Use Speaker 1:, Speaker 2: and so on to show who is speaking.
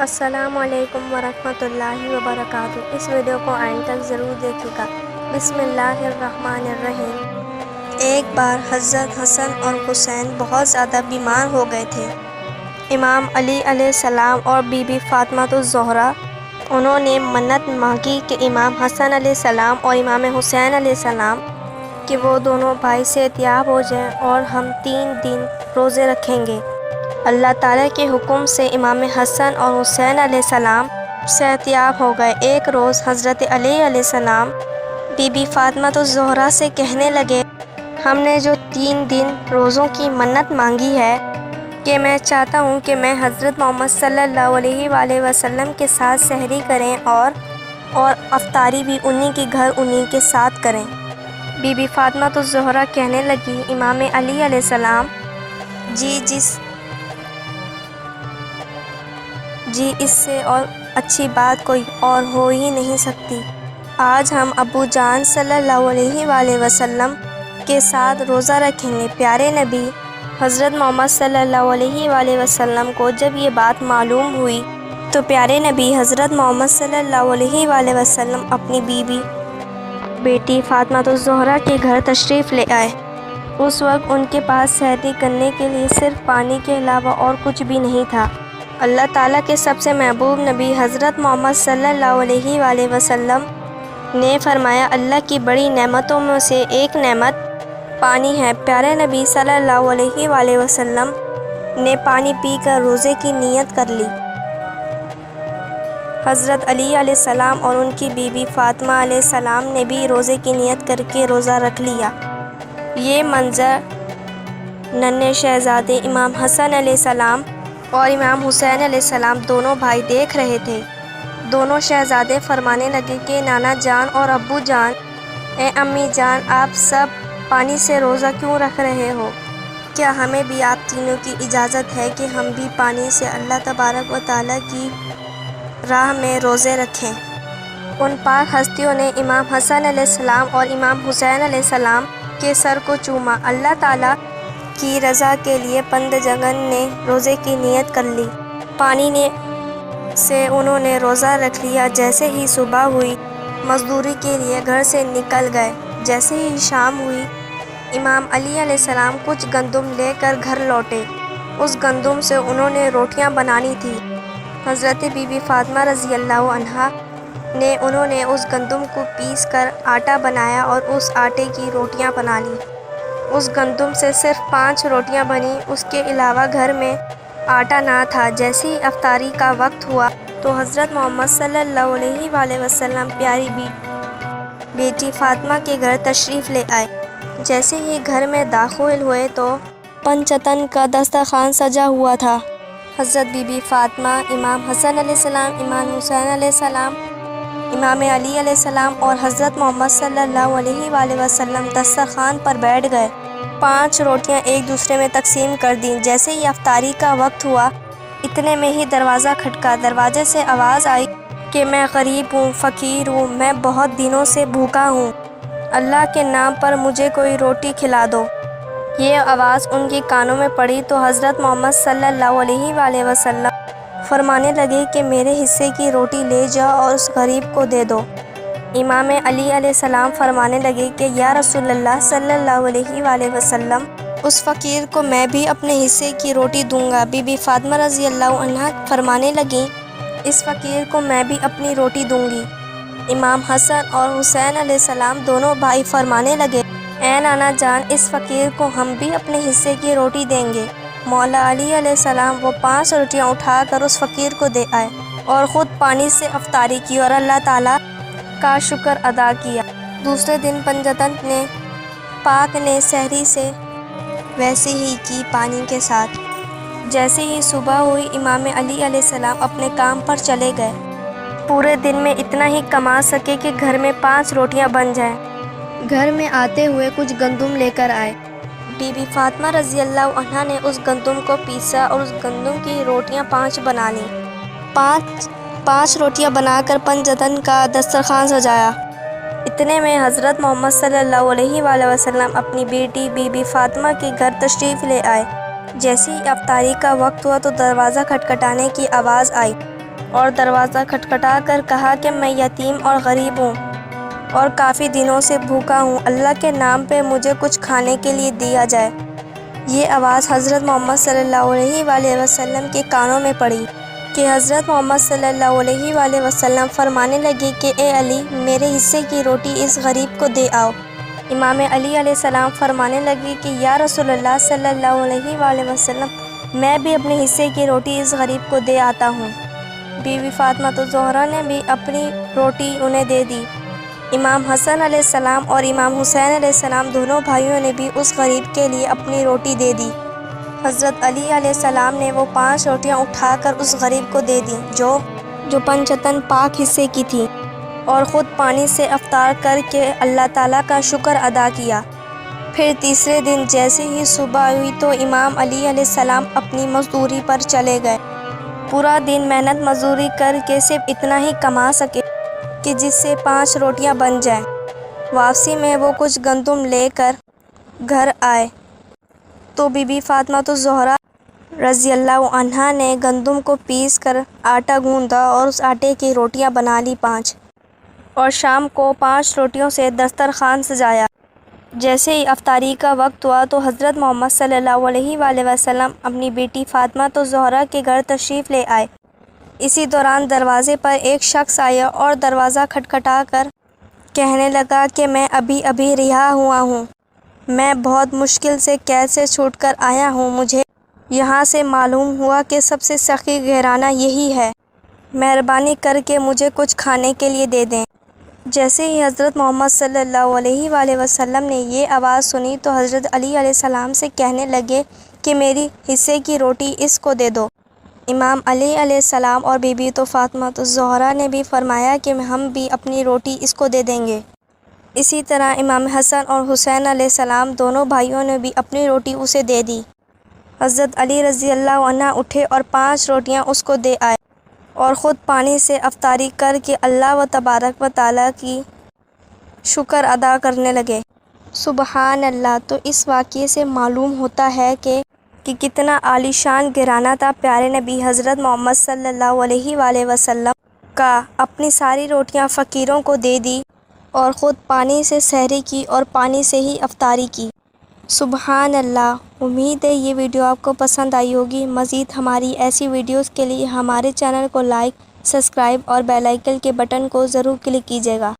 Speaker 1: السلام علیکم ورحمۃ اللہ وبرکاتہ۔ اس ویڈیو کو اینڈ تک ضرور دیکھیے گا۔ بسم اللہ الرحمن الرحیم۔ ایک بار حضرت حسن اور حسین بہت زیادہ بیمار ہو گئے تھے۔ امام علی علیہ السلام اور بی بی فاطمہ الزہرا انہوں نے منت مانگی کہ امام حسن علیہ السلام اور امام حسین علیہ السلام کہ وہ دونوں بھائی صحت یاب ہو جائیں اور ہم 3 دن روزے رکھیں گے۔ اللہ تعالیٰ کے حکم سے امام حسن اور حسین علیہ السلام صحت یاب ہو گئے۔ ایک روز حضرت علی علیہ السلام بی بی فاطمہ الزہرا سے کہنے لگے، ہم نے جو 3 دن روزوں کی منت مانگی ہے کہ میں چاہتا ہوں کہ میں حضرت محمد صلی اللہ علیہ وآلہ وسلم کے ساتھ سحری کریں اور افطاری بھی انہی کے گھر انہی کے ساتھ کریں۔ بی بی فاطمہ الزہرا کہنے لگی، امام علی علیہ السلام جی اس سے اور اچھی بات کوئی اور ہو ہی نہیں سکتی۔ آج ہم ابو جان صلی اللہ علیہ وآلہ وسلم کے ساتھ روزہ رکھیں گے۔ پیارے نبی حضرت محمد صلی اللہ علیہ وآلہ وسلم کو جب یہ بات معلوم ہوئی تو پیارے نبی حضرت محمد صلی اللہ علیہ وآلہ وسلم اپنی بیٹی فاطمہ الزہرا کے گھر تشریف لے آئے۔ اس وقت ان کے پاس سحری کرنے کے لیے صرف پانی کے علاوہ اور کچھ بھی نہیں تھا۔ اللہ تعالیٰ کے سب سے محبوب نبی حضرت محمد صلی اللہ علیہ وآلہ وسلم نے فرمایا، اللہ کی بڑی نعمتوں میں سے ایک نعمت پانی ہے۔ پیارے نبی صلی اللہ علیہ وآلہ وسلم نے پانی پی کر روزے کی نیت کر لی۔ حضرت علی علیہ السلام اور ان کی بیوی فاطمہ علیہ السلام نے بھی روزے کی نیت کر کے روزہ رکھ لیا۔ یہ منظر ننھے شہزادے امام حسن علیہ السلام اور امام حسین علیہ السلام دونوں بھائی دیکھ رہے تھے۔ دونوں شہزادے فرمانے لگے کہ نانا جان اور ابو جان، اے امی جان، آپ سب پانی سے روزہ کیوں رکھ رہے ہو؟ کیا ہمیں بھی آپ تینوں کی اجازت ہے کہ ہم بھی پانی سے اللہ تبارک و تعالیٰ کی راہ میں روزے رکھیں؟ ان پاک ہستیوں نے امام حسن علیہ السلام اور امام حسین علیہ السلام کے سر کو چوما۔ اللہ تعالیٰ کی رضا کے لیے بندگان نے روزے کی نیت کر لی۔ پانی سے انہوں نے روزہ رکھ لیا۔ جیسے ہی صبح ہوئی مزدوری کے لیے گھر سے نکل گئے۔ جیسے ہی شام ہوئی امام علی علیہ السلام کچھ گندم لے کر گھر لوٹے۔ اس گندم سے انہوں نے روٹیاں بنانی تھی۔ حضرت بی بی فاطمہ رضی اللہ عنہا نے انہوں نے اس گندم کو پیس کر آٹا بنایا اور اس آٹے کی روٹیاں بنا لیں۔ اس گندم سے صرف 5 روٹیاں بنیں، اس کے علاوہ گھر میں آٹا نہ تھا۔ جیسے ہی افطاری کا وقت ہوا تو حضرت محمد صلی اللہ علیہ وآلہ وسلم پیاری بیٹی فاطمہ کے گھر تشریف لے آئے۔ جیسے ہی گھر میں داخل ہوئے تو پنجتن کا دسترخوان سجا ہوا تھا۔ حضرت بی بی فاطمہ، امام حسن علیہ السلام، امام حسین علیہ السلام، امام علی علیہ السلام اور حضرت محمد صلی اللہ علیہ وآلہ وسلم دسترخوان پر بیٹھ گئے۔ 5 روٹیاں ایک دوسرے میں تقسیم کر دیں۔ جیسے ہی افطاری کا وقت ہوا اتنے میں ہی دروازہ کھٹکا۔ دروازے سے آواز آئی کہ میں غریب ہوں، فقیر ہوں، میں بہت دنوں سے بھوکا ہوں، اللہ کے نام پر مجھے کوئی روٹی کھلا دو۔ یہ آواز ان کے کانوں میں پڑی تو حضرت محمد صلی اللہ علیہ وآلہ وسلم فرمانے لگے کہ میرے حصے کی روٹی لے جاؤ اور اس غریب کو دے دو۔ امام علی علیہ السلام فرمانے لگے کہ یا رسول اللہ صلی اللہ علیہ وآلہ وسلم، اس فقیر کو میں بھی اپنے حصے کی روٹی دوں گا۔ بی بی فاطمہ رضی اللہ عنہا فرمانے لگیں، اس فقیر کو میں بھی اپنی روٹی دوں گی۔ امام حسن اور حسین علیہ السلام دونوں بھائی فرمانے لگے، اے نانا جان، اس فقیر کو ہم بھی اپنے حصے کی روٹی دیں گے۔ مولا علی علیہ السلام وہ 5 روٹیاں اٹھا کر اس فقیر کو دے آئے اور خود پانی سے افطاری کی اور اللہ تعالیٰ کا شکر ادا کیا۔ دوسرے دن پنجتن پاک نے سحری سے ویسے ہی کی پانی کے ساتھ۔ جیسے ہی صبح ہوئی امام علی علیہ السلام اپنے کام پر چلے گئے۔ پورے دن میں اتنا ہی کما سکے کہ گھر میں 5 روٹیاں بن جائیں۔ گھر میں آتے ہوئے کچھ گندم لے کر آئے۔ بی بی فاطمہ رضی اللہ عنہا نے اس گندم کو پیسا اور اس گندم کی روٹیاں 5 بنا لیں۔ 5 روٹیاں بنا کر پنجتن کا دسترخوان سجایا۔ اتنے میں حضرت محمد صلی اللہ علیہ وآلہ وسلم اپنی بیٹی بی بی فاطمہ کے گھر تشریف لے آئے۔ جیسے ہی افطاری کا وقت ہوا تو دروازہ کھٹکھٹانے کی آواز آئی۔ اور دروازہ کھٹکھٹا کر کہا کہ میں یتیم اور غریب ہوں اور کافی دنوں سے بھوکا ہوں، اللہ کے نام پہ مجھے کچھ کھانے کے لیے دیا جائے۔ یہ آواز حضرت محمد صلی اللہ علیہ وآلہ وسلم کے کانوں میں پڑی کہ حضرت محمد صلی اللہ علیہ وآلہ وسلم فرمانے لگے کہ اے علی، میرے حصے کی روٹی اس غریب کو دے آؤ۔ امام علی علیہ السلام فرمانے لگے کہ یا رسول اللہ صلی اللہ علیہ وآلہ وسلم، میں بھی اپنے حصے کی روٹی اس غریب کو دے آتا ہوں۔ بی بی فاطمہ الزہرا نے بھی اپنی روٹی انہیں دے دی۔ امام حسن علیہ السلام اور امام حسین علیہ السلام دونوں بھائیوں نے بھی اس غریب کے لیے اپنی روٹی دے دی۔ حضرت علی علیہ السلام نے وہ 5 روٹیاں اٹھا کر اس غریب کو دے دیں جو پنجتن پاک حصے کی تھی، اور خود پانی سے افطار کر کے اللہ تعالیٰ کا شکر ادا کیا۔ پھر تیسرے دن جیسے ہی صبح ہوئی تو امام علی علیہ السلام اپنی مزدوری پر چلے گئے۔ پورا دن محنت مزدوری کر کے صرف اتنا ہی کما سکے کہ جس سے 5 روٹیاں بن جائیں۔ واپسی میں وہ کچھ گندم لے کر گھر آئے تو بی بی فاطمہ الزہرا رضی اللہ عنہا نے گندم کو پیس کر آٹا گوندھا اور اس آٹے کی روٹیاں بنا لی 5، اور شام کو 5 روٹیوں سے دسترخوان سجایا۔ جیسے ہی افطاری کا وقت ہوا تو حضرت محمد صلی اللہ علیہ وآلہ وسلم اپنی بیٹی فاطمہ الزہرا کے گھر تشریف لے آئے۔ اسی دوران دروازے پر ایک شخص آیا اور دروازہ کھٹکھٹا کر کہنے لگا کہ میں ابھی رہا ہوا ہوں، میں بہت مشکل سے قید سے چھوٹ کر آیا ہوں، مجھے یہاں سے معلوم ہوا کہ سب سے سخی گھرانہ یہی ہے، مہربانی کر کے مجھے کچھ کھانے کے لیے دے دیں۔ جیسے ہی حضرت محمد صلی اللہ علیہ وآلہ وسلم نے یہ آواز سنی تو حضرت علی علیہ السلام سے کہنے لگے کہ میری حصے کی روٹی اس کو دے دو۔ امام علی علیہ السلام اور بی بی فاطمہ الزہرا نے بھی فرمایا کہ ہم بھی اپنی روٹی اس کو دے دیں گے۔ اسی طرح امام حسن اور حسین علیہ السلام دونوں بھائیوں نے بھی اپنی روٹی اسے دے دی۔ حضرت علی رضی اللہ عنہ اٹھے اور 5 روٹیاں اس کو دے آئے اور خود پانی سے افطاری کر کے اللہ تبارک و تعالیٰ کی شکر ادا کرنے لگے۔ سبحان اللہ! تو اس واقعے سے معلوم ہوتا ہے کہ کتنا عالی شان گھرانہ تھا پیارے نبی حضرت محمد صلی اللہ علیہ وآلہ وسلم کا۔ اپنی ساری روٹیاں فقیروں کو دے دی اور خود پانی سے سحری کی اور پانی سے ہی افطاری کی۔ سبحان اللہ! امید ہے یہ ویڈیو آپ کو پسند آئی ہوگی۔ مزید ہماری ایسی ویڈیوز کے لیے ہمارے چینل کو لائک، سبسکرائب اور بیل آئیکن کے بٹن کو ضرور کلک کیجیے گا۔